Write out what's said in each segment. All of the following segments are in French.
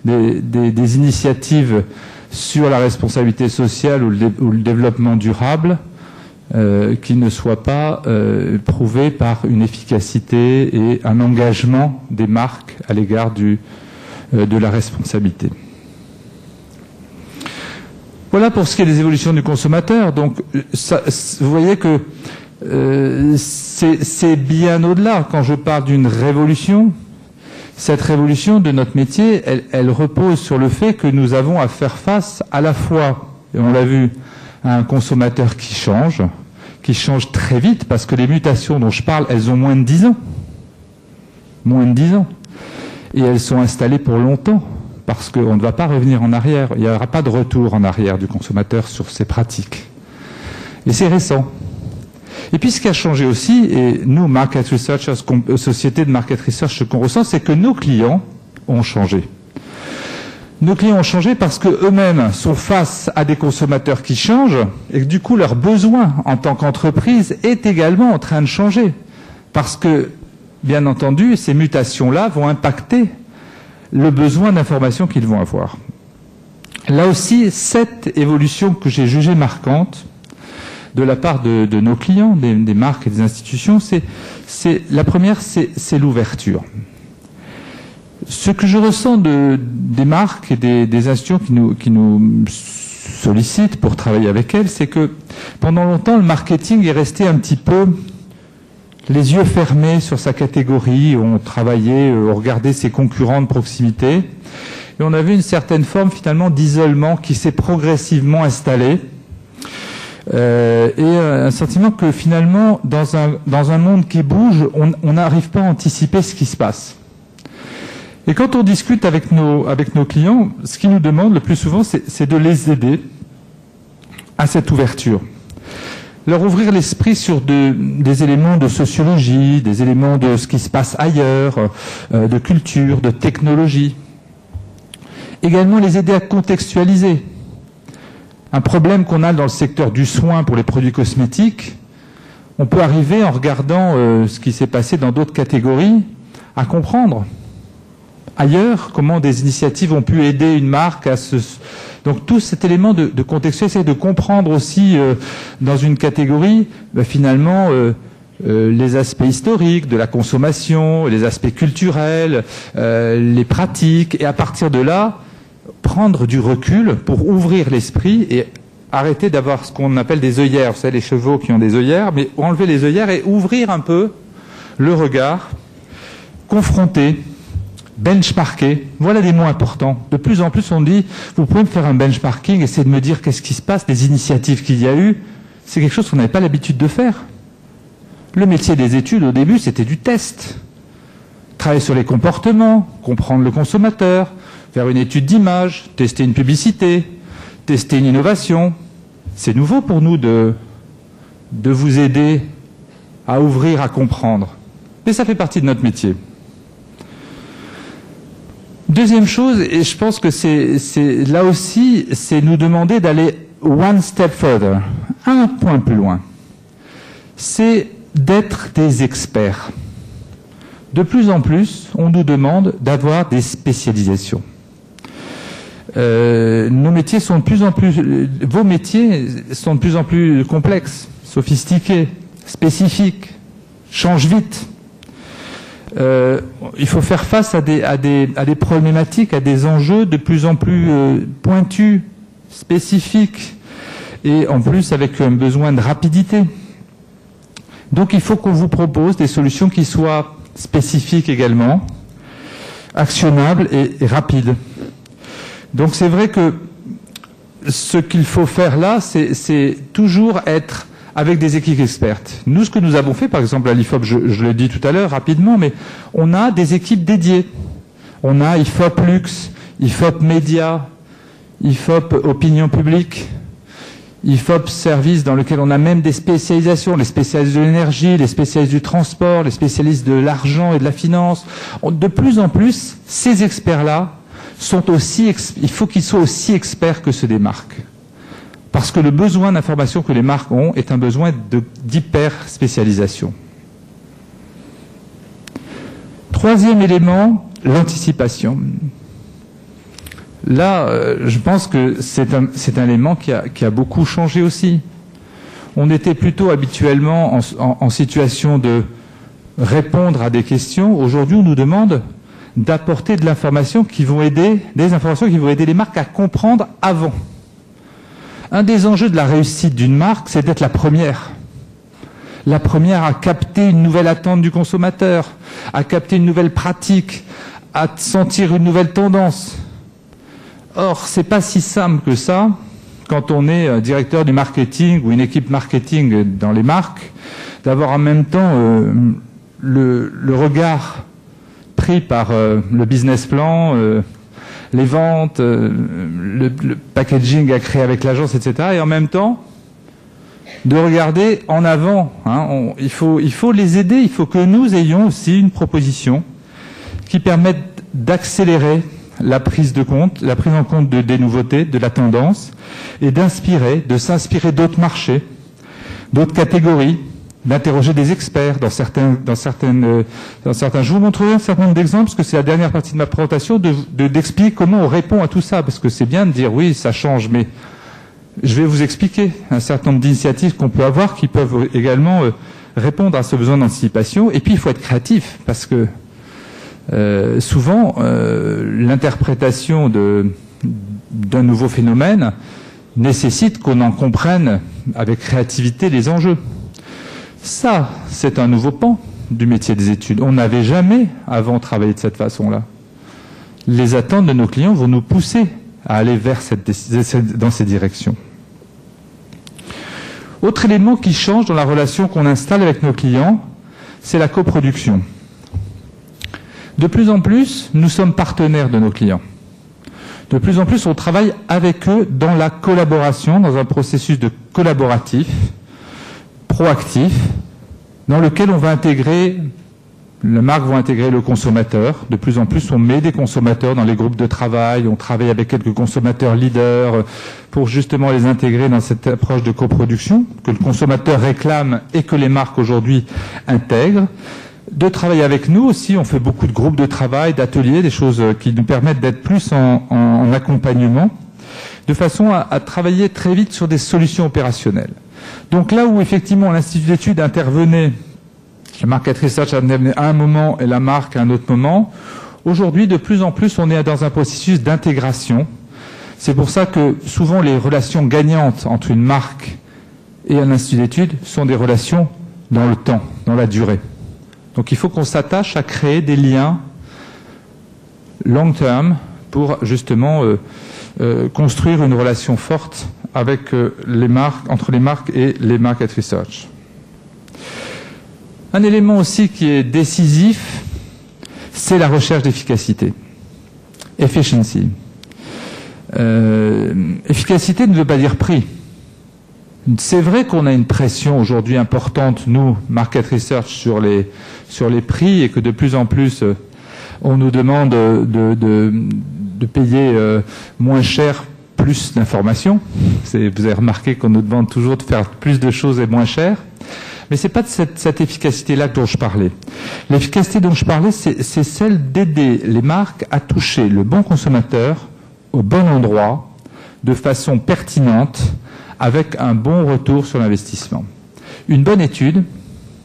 des initiatives sur la responsabilité sociale ou le développement durable qui ne soient pas prouvées par une efficacité et un engagement des marques à l'égard de la responsabilité. Voilà pour ce qui est des évolutions du consommateur. Donc, ça, vous voyez que c'est bien au-delà. Quand je parle d'une révolution, cette révolution de notre métier, elle repose sur le fait que nous avons à faire face à la fois, et on l'a vu, à un consommateur qui change très vite, parce que les mutations dont je parle, elles ont moins de 10 ans. Moins de 10 ans. Et elles sont installées pour longtemps. Parce qu'on ne va pas revenir en arrière. Il n'y aura pas de retour en arrière du consommateur sur ses pratiques. Et c'est récent. Et puis ce qui a changé aussi, et nous, Market Research, société de Market Research, ce qu'on ressent, c'est que nos clients ont changé. Nos clients ont changé parce qu'eux-mêmes sont face à des consommateurs qui changent et que du coup leur besoin en tant qu'entreprise est également en train de changer. Parce que, bien entendu, ces mutations-là vont impacter le besoin d'information qu'ils vont avoir. Là aussi, cette évolution que j'ai jugée marquante de la part de nos clients, des marques et des institutions, la première, c'est l'ouverture. Ce que je ressens des marques et des institutions qui nous sollicitent pour travailler avec elles, c'est que pendant longtemps, le marketing est resté un petit peu les yeux fermés sur sa catégorie, on travaillait, on regardait ses concurrents de proximité, et on avait une certaine forme finalement d'isolement qui s'est progressivement installée, et un sentiment que finalement, dans un monde qui bouge, on n'arrive pas à anticiper ce qui se passe. Et quand on discute avec nos clients, ce qu'ils nous demandent le plus souvent, c'est de les aider à cette ouverture. Leur ouvrir l'esprit sur des éléments de sociologie, des éléments de ce qui se passe ailleurs, de culture, de technologie. Également les aider à contextualiser. Un problème qu'on a dans le secteur du soin pour les produits cosmétiques, on peut arriver en regardant ce qui s'est passé dans d'autres catégories à comprendre ailleurs comment des initiatives ont pu aider une marque à se... Donc tout cet élément de contextualiser, de comprendre aussi dans une catégorie finalement les aspects historiques de la consommation, les aspects culturels, les pratiques, et à partir de là, prendre du recul pour ouvrir l'esprit et arrêter d'avoir ce qu'on appelle des œillères. Vous savez, les chevaux qui ont des œillères, mais enlever les œillères et ouvrir un peu le regard, confronter, benchmarker, voilà des mots importants. De plus en plus, on dit, vous pouvez me faire un benchmarking, essayer de me dire qu'est-ce qui se passe, les initiatives qu'il y a eu. C'est quelque chose qu'on n'avait pas l'habitude de faire. Le métier des études, au début, c'était du test. Travailler sur les comportements, comprendre le consommateur, faire une étude d'image, tester une publicité, tester une innovation. C'est nouveau pour nous de vous aider à ouvrir, à comprendre. Mais ça fait partie de notre métier. Deuxième chose, et je pense que c'est là aussi, c'est nous demander d'aller one step further, un point plus loin. C'est d'être des experts. De plus en plus, on nous demande d'avoir des spécialisations. Nos métiers sont de plus en plus, vos métiers sont de plus en plus complexes, sophistiqués, spécifiques, changent vite. Il faut faire face à des problématiques, à des enjeux de plus en plus pointus, spécifiques, et en plus avec un besoin de rapidité. Donc il faut qu'on vous propose des solutions qui soient spécifiques également, actionnables et rapides. Donc c'est vrai que ce qu'il faut faire là, c'est toujours être avec des équipes expertes. Nous, ce que nous avons fait, par exemple à l'IFOP, je l'ai dit tout à l'heure rapidement, mais on a des équipes dédiées. On a IFOP Luxe, IFOP Média, IFOP Opinion Publique, IFOP Service, dans lequel on a même des spécialisations, les spécialistes de l'énergie, les spécialistes du transport, les spécialistes de l'argent et de la finance. De plus en plus, ces experts-là sont aussi, il faut qu'ils soient aussi experts que ceux des marques. Parce que le besoin d'information que les marques ont est un besoin d'hyper-spécialisation. Troisième élément, l'anticipation. Là, je pense que c'est un élément qui a beaucoup changé aussi. On était plutôt habituellement en situation de répondre à des questions. Aujourd'hui, on nous demande d'apporter de l'information qui vont aider, des informations qui vont aider les marques à comprendre avant. Un des enjeux de la réussite d'une marque, c'est d'être la première. La première à capter une nouvelle attente du consommateur, à capter une nouvelle pratique, à sentir une nouvelle tendance. Or, c'est pas si simple que ça quand on est directeur du marketing ou une équipe marketing dans les marques, d'avoir en même temps le regard pris par le business plan, les ventes, le packaging à créer avec l'agence, etc. Et en même temps, de regarder en avant. Il faut les aider, il faut que nous ayons aussi une proposition qui permette d'accélérer la prise en compte des nouveautés, de la tendance, et de s'inspirer d'autres marchés, d'autres catégories, d'interroger des experts dans certains. Je vous montrerai un certain nombre d'exemples, parce que c'est la dernière partie de ma présentation, d'expliquer comment on répond à tout ça, parce que c'est bien de dire oui, ça change, mais je vais vous expliquer un certain nombre d'initiatives qu'on peut avoir qui peuvent également répondre à ce besoin d'anticipation. Et puis il faut être créatif, parce que souvent l'interprétation d'un nouveau phénomène nécessite qu'on en comprenne avec créativité les enjeux. Ça, c'est un nouveau pan du métier des études. On n'avait jamais avant travaillé de cette façon-là. Les attentes de nos clients vont nous pousser à aller dans ces directions. Autre élément qui change dans la relation qu'on installe avec nos clients, c'est la coproduction. De plus en plus, nous sommes partenaires de nos clients. De plus en plus, on travaille avec eux dans la collaboration, dans un processus de collaboratif, proactif, dans lequel on va intégrer, les marques vont intégrer le consommateur. De plus en plus, on met des consommateurs dans les groupes de travail, on travaille avec quelques consommateurs leaders pour justement les intégrer dans cette approche de coproduction que le consommateur réclame et que les marques aujourd'hui intègrent. De travailler avec nous aussi, on fait beaucoup de groupes de travail, d'ateliers, des choses qui nous permettent d'être plus en accompagnement, de façon à travailler très vite sur des solutions opérationnelles. Donc là où effectivement l'Institut d'études intervenait, le market research intervenait à un moment et la marque à un autre moment, aujourd'hui de plus en plus on est dans un processus d'intégration. C'est pour ça que souvent les relations gagnantes entre une marque et un institut d'études sont des relations dans le temps, dans la durée. Donc il faut qu'on s'attache à créer des liens long term pour justement construire une relation forte avec les marques, entre les marques et les market research. Un élément aussi qui est décisif, c'est la recherche d'efficacité. Efficiency. Efficacité ne veut pas dire prix. C'est vrai qu'on a une pression aujourd'hui importante, nous, market research, sur les prix, et que de plus en plus, on nous demande de payer moins cher, plus d'informations. Vous avez remarqué qu'on nous demande toujours de faire plus de choses et moins cher. Mais c'est pas de cette efficacité-là dont je parlais. L'efficacité dont je parlais, c'est celle d'aider les marques à toucher le bon consommateur au bon endroit, de façon pertinente, avec un bon retour sur l'investissement. Une bonne étude,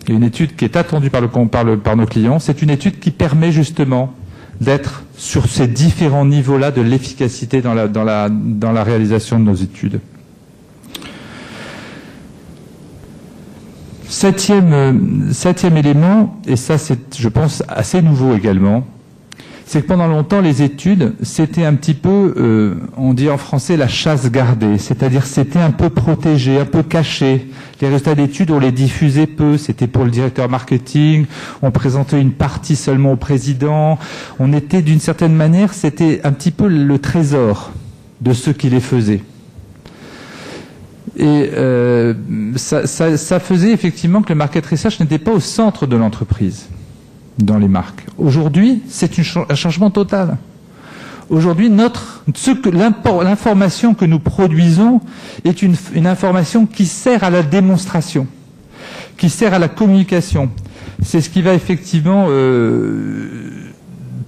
et une étude qui est attendue par nos clients, c'est une étude qui permet justement d'être sur ces différents niveaux-là de l'efficacité dans la réalisation de nos études. Septième élément, et ça c'est, je pense, assez nouveau également, c'est que pendant longtemps, les études, c'était un petit peu, on dit en français, la chasse gardée. C'est-à-dire c'était un peu protégé, un peu caché. Les résultats d'études, on les diffusait peu. C'était pour le directeur marketing. On présentait une partie seulement au président. On était, d'une certaine manière, c'était un petit peu le trésor de ceux qui les faisaient. Et ça faisait effectivement que le market research n'était pas au centre de l'entreprise dans les marques. Aujourd'hui, c'est un changement total. Aujourd'hui, l'information que nous produisons est une information qui sert à la démonstration, qui sert à la communication. C'est ce qui va effectivement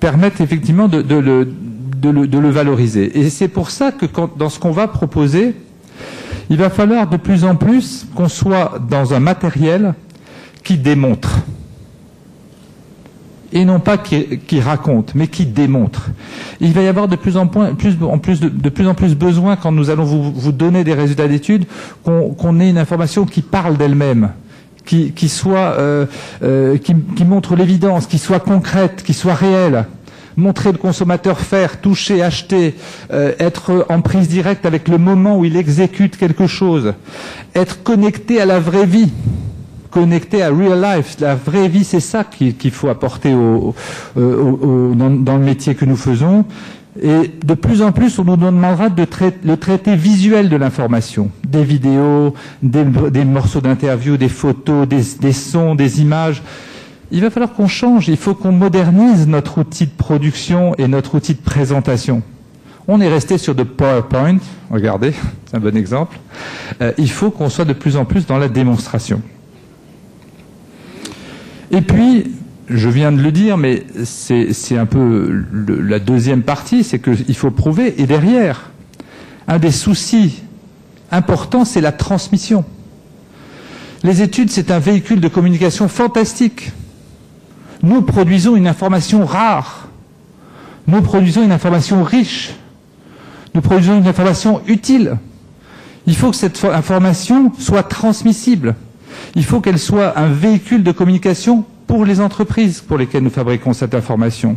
permettre effectivement de de le valoriser. Et c'est pour ça que dans ce qu'on va proposer, il va falloir de plus en plus qu'on soit dans un matériel qui démontre. Et non pas qui raconte, mais qui démontre. Il va y avoir de plus en plus besoin, quand nous allons vous donner des résultats d'études, qu'on ait une information qui parle d'elle-même, qui montre l'évidence, qui soit concrète, qui soit réelle. Montrer le consommateur faire, toucher, acheter, être en prise directe avec le moment où il exécute quelque chose, être connecté à la vraie vie. Connecté à real life, la vraie vie, c'est ça qu'il faut apporter dans le métier que nous faisons. Et de plus en plus, on nous demandera le traité visuel de l'information, des vidéos, des morceaux d'interview, des photos, des sons, des images. Il va falloir qu'on change, il faut qu'on modernise notre outil de production et notre outil de présentation. On est resté sur de PowerPoint, regardez, c'est un bon exemple. Il faut qu'on soit de plus en plus dans la démonstration. Et puis, je viens de le dire, mais c'est un peu la deuxième partie, c'est qu'il faut prouver. Et derrière, un des soucis importants, c'est la transmission. Les études, c'est un véhicule de communication fantastique. Nous produisons une information rare. Nous produisons une information riche. Nous produisons une information utile. Il faut que cette information soit transmissible. Il faut qu'elle soit un véhicule de communication pour les entreprises pour lesquelles nous fabriquons cette information.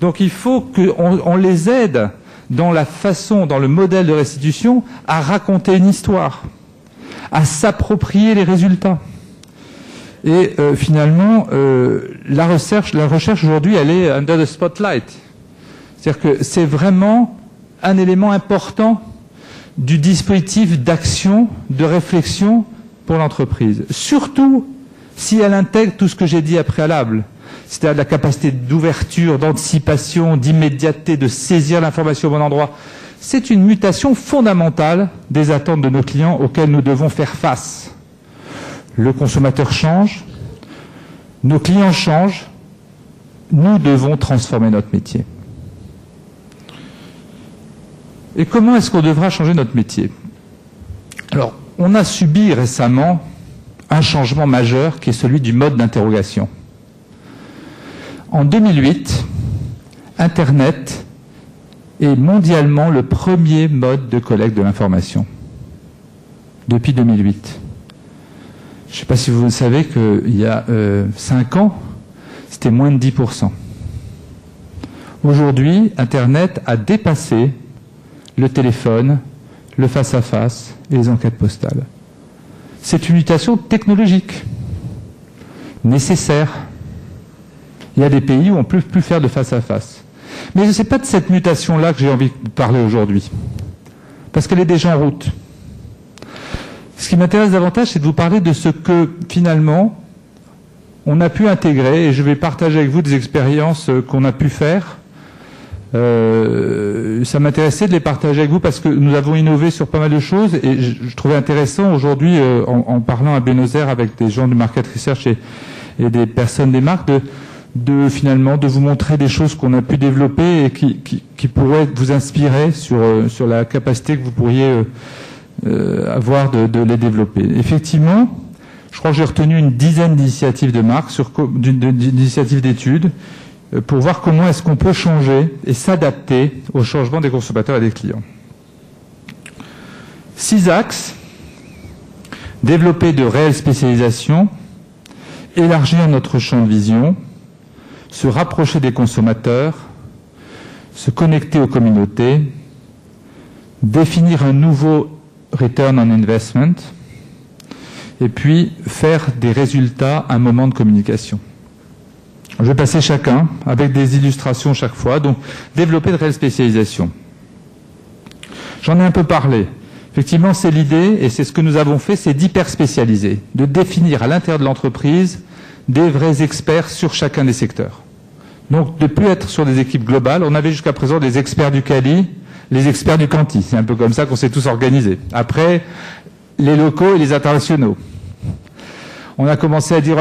Donc il faut qu'on les aide dans la façon, dans le modèle de restitution, à raconter une histoire, à s'approprier les résultats. Et finalement, la recherche aujourd'hui, elle est under the spotlight. C'est-à-dire que c'est vraiment un élément important du dispositif d'action, de réflexion pour l'entreprise. Surtout si elle intègre tout ce que j'ai dit à préalable, c'est-à-dire la capacité d'ouverture, d'anticipation, d'immédiateté, de saisir l'information au bon endroit. C'est une mutation fondamentale des attentes de nos clients auxquelles nous devons faire face. Le consommateur change, nos clients changent, nous devons transformer notre métier. Et comment est-ce qu'on devra changer notre métier? Alors, on a subi récemment un changement majeur qui est celui du mode d'interrogation. En 2008, Internet est mondialement le premier mode de collecte de l'information. Depuis 2008. Je ne sais pas si vous savez qu'il y a 5 ans, c'était moins de 10%. Aujourd'hui, Internet a dépassé le téléphone, le face-à-face et les enquêtes postales. C'est une mutation technologique, nécessaire. Il y a des pays où on ne peut plus faire de face-à-face. Mais ce n'est pas de cette mutation-là que j'ai envie de parler aujourd'hui, parce qu'elle est déjà en route. Ce qui m'intéresse davantage, c'est de vous parler de ce que, finalement, on a pu intégrer, et je vais partager avec vous des expériences qu'on a pu faire. Ça m'intéressait de les partager avec vous parce que nous avons innové sur pas mal de choses, et je trouvais intéressant aujourd'hui, en parlant à Buenos Aires avec des gens du market research et des personnes des marques, finalement de vous montrer des choses qu'on a pu développer et qui pourraient vous inspirer sur la capacité que vous pourriez avoir de les développer. Effectivement, je crois que j'ai retenu une dizaine d'initiatives de marques, d'initiatives d'études, pour voir comment est-ce qu'on peut changer et s'adapter au changement des consommateurs et des clients. 6 axes: développer de réelles spécialisations, élargir notre champ de vision, se rapprocher des consommateurs, se connecter aux communautés, définir un nouveau return on investment, et puis faire des résultats un moment de communication. Je vais passer chacun avec des illustrations chaque fois. Donc, développer de réelles spécialisations. J'en ai un peu parlé. Effectivement, c'est l'idée, et c'est ce que nous avons fait, c'est d'hyper-spécialiser, de définir à l'intérieur de l'entreprise des vrais experts sur chacun des secteurs. Donc, de ne plus être sur des équipes globales. On avait jusqu'à présent des experts du Cali, les experts du Canty. C'est un peu comme ça qu'on s'est tous organisés. Après, les locaux et les internationaux. On a commencé à dire